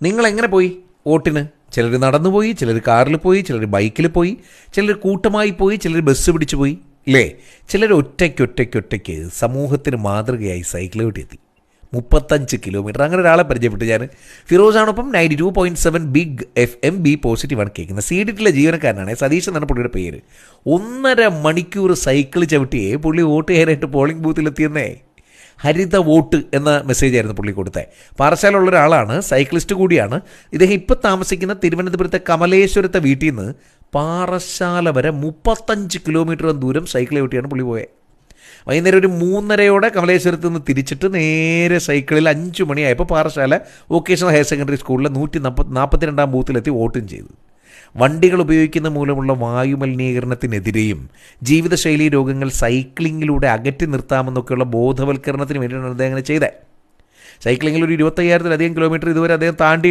നിങ്ങളെങ്ങനെ പോയി വോട്ടിന്? ചിലർ നടന്നു പോയി, ചിലർ കാറിൽ പോയി, ചിലർ ബൈക്കിൽ പോയി, ചിലർ കൂട്ടമായി പോയി, ചിലർ ബസ് പിടിച്ചു പോയി, ഇല്ലേ? ചിലർ ഒറ്റയ്ക്ക് സമൂഹത്തിന് മാതൃകയായി സൈക്കിൾ എത്തി 35 കിലോമീറ്റർ. അങ്ങനെ ഒരാളെ പരിചയപ്പെട്ടു ഞാൻ. ഫിറോസാണൊപ്പം 92.7 ബിഗ് FM ബി പോസിറ്റീവാണ് കേൾക്കുന്നത്. സീഡിറ്റിലെ ജീവനക്കാരനാണ്, സതീഷ് എന്നാണ് പുള്ളിയുടെ പേര്. 1.5 മണിക്കൂർ സൈക്കിൾ ചവിട്ടിയേ പുള്ളി വോട്ട് ചെയ്യാനായിട്ട് പോളിംഗ് ബൂത്തിലെത്തിയെന്നേ. ഹരിത വോട്ട് എന്ന മെസ്സേജായിരുന്നു പുള്ളി കൊടുത്തത്. പാറശാലുള്ള ഒരാളാണ്, സൈക്ലിസ്റ്റ് കൂടിയാണ്. ഇദ്ദേഹം ഇപ്പം താമസിക്കുന്ന തിരുവനന്തപുരത്തെ കമലേശ്വരത്തെ വീട്ടിൽ നിന്ന് പാറശാല വരെ 35 കിലോമീറ്റർ ദൂരം സൈക്കിൾ ചവിട്ടിയാണ് പുള്ളി പോയത്. വൈകുന്നേരം ഒരു 3:30 കമലേശ്വരത്ത് നിന്ന് തിരിച്ചിട്ട് നേരെ സൈക്കിളിൽ 5 മണിയായപ്പോൾ പാറശാല വൊക്കേഷണൽ ഹയർ സെക്കൻഡറി സ്കൂളിലെ 142 ബൂത്തിലെത്തി വോട്ടും ചെയ്തു. വണ്ടികൾ ഉപയോഗിക്കുന്ന മൂലമുള്ള വായുമലിനീകരണത്തിനെതിരെയും ജീവിതശൈലി രോഗങ്ങൾ സൈക്ലിങ്ങിലൂടെ അകറ്റി നിർത്താമെന്നൊക്കെയുള്ള ബോധവൽക്കരണത്തിന് വേണ്ടിയിട്ടാണ് അദ്ദേഹം അങ്ങനെ ചെയ്തത്. സൈക്ലിങ്ങിൽ ഒരു 25,000-ലധികം കിലോമീറ്റർ ഇതുവരെ അദ്ദേഹം താണ്ടി